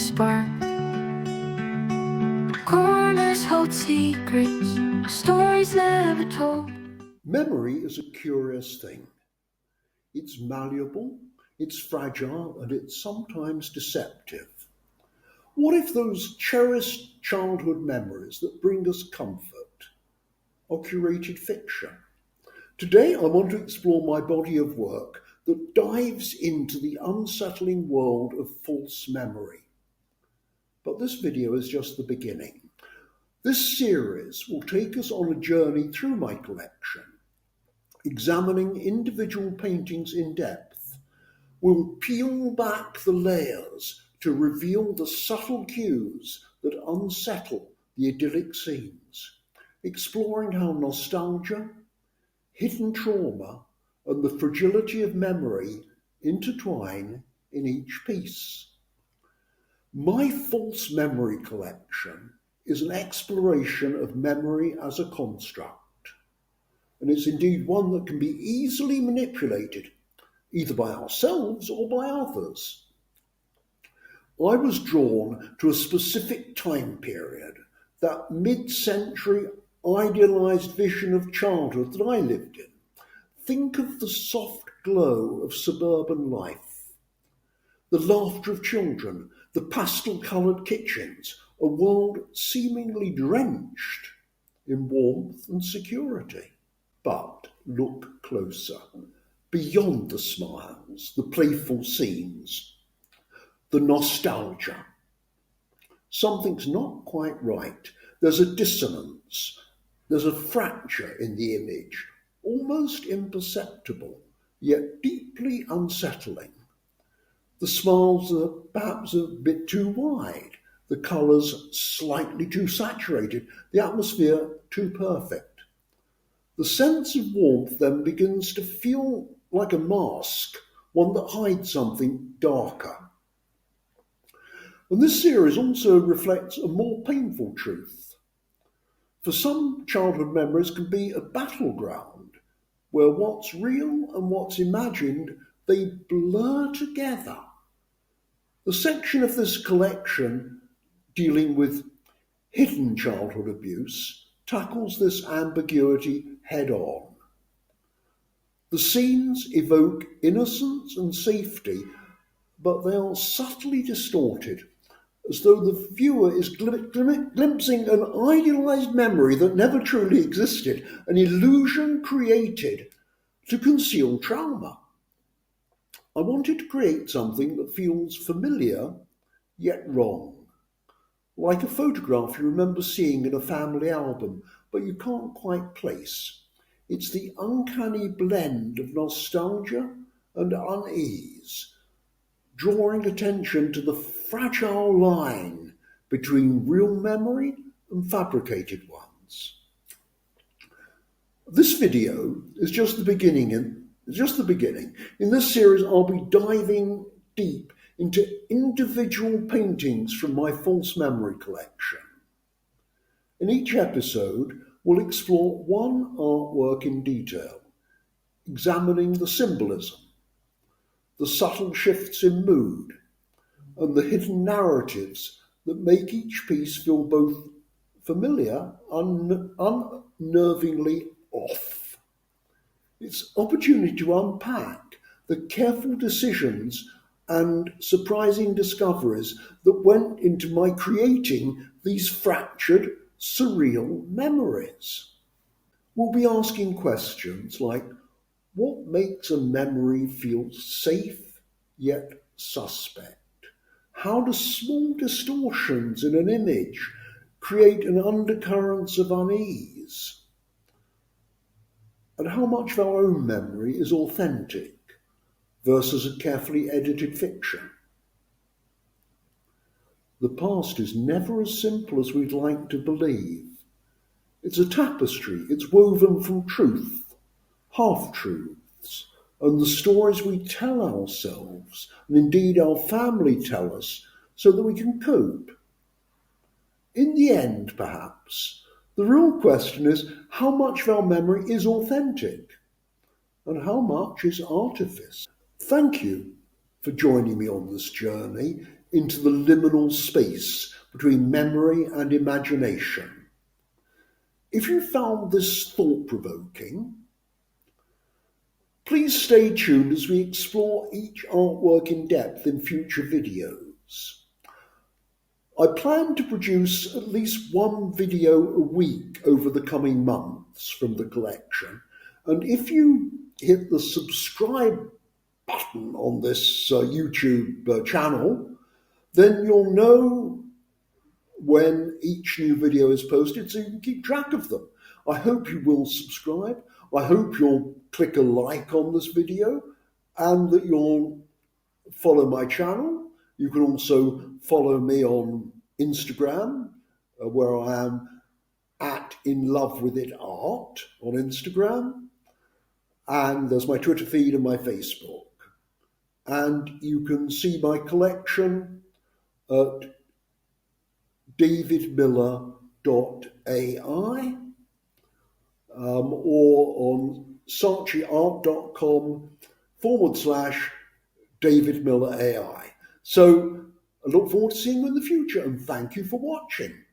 spark. Corners hold secrets, stories never told. Memory is a curious thing. It's malleable, it's fragile, and it's sometimes deceptive. What if those cherished childhood memories that bring us comfort are curated fiction? Today I want to explore my body of work that dives into the unsettling world of false memory. But this video is just the beginning. This series will take us on a journey through my collection, examining individual paintings in depth. We'll peel back the layers to reveal the subtle cues that unsettle the idyllic scenes, exploring how nostalgia, hidden trauma, and the fragility of memory intertwine in each piece. My false memory collection is an exploration of memory as a construct, and it's indeed one that can be easily manipulated, either by ourselves or by others. I was drawn to a specific time period, that mid-century idealized vision of childhood that I lived in. Think of the soft glow of suburban life, the laughter of children, the pastel-coloured kitchens, a world seemingly drenched in warmth and security. But look closer, beyond the smiles, the playful scenes, the nostalgia. Something's not quite right. There's a dissonance. There's a fracture in the image, almost imperceptible, yet deeply unsettling. The smiles are perhaps a bit too wide, the colours slightly too saturated, the atmosphere too perfect. The sense of warmth then begins to feel like a mask, one that hides something darker. And this series also reflects a more painful truth. For some, childhood memories can be a battleground where what's real and what's imagined, they blur together. The section of this collection dealing with hidden childhood abuse tackles this ambiguity head on. The scenes evoke innocence and safety, but they are subtly distorted, as though the viewer is glimpsing an idealized memory that never truly existed, an illusion created to conceal trauma. I wanted to create something that feels familiar, yet wrong. Like a photograph you remember seeing in a family album, but you can't quite place. It's the uncanny blend of nostalgia and unease, drawing attention to the fragile line between real memory and fabricated ones. This video is just the beginning. In this series, I'll be diving deep into individual paintings from my false memory collection. In each episode, we'll explore one artwork in detail, examining the symbolism, the subtle shifts in mood, and the hidden narratives that make each piece feel both familiar and unnervingly off. It's an opportunity to unpack the careful decisions and surprising discoveries that went into my creating these fractured, surreal memories. We'll be asking questions like, what makes a memory feel safe yet suspect? How do small distortions in an image create an undercurrent of unease? And how much of our own memory is authentic versus a carefully edited fiction? The past is never as simple as we'd like to believe. It's a tapestry. It's woven from truth, half-truths, and the stories we tell ourselves, and indeed our family tell us, so that we can cope. In the end, perhaps, the real question is how much of our memory is authentic and how much is artifice. Thank you for joining me on this journey. into the liminal space between memory and imagination. If you found this thought-provoking, please stay tuned as we explore each artwork in depth in future videos. I plan to produce at least one video a week over the coming months from the collection, and if you hit the subscribe button on this YouTube channel, then you'll know when each new video is posted so you can keep track of them. I hope you will subscribe. I hope you'll click a like on this video and that you'll follow my channel. You can also follow me on Instagram, where I am at In Love With It Art on Instagram. And there's my Twitter feed and my Facebook. And you can see my collection at davidmiller.ai or on saatchiart.com/David Miller AI. So I look forward to seeing you in the future, and thank you for watching.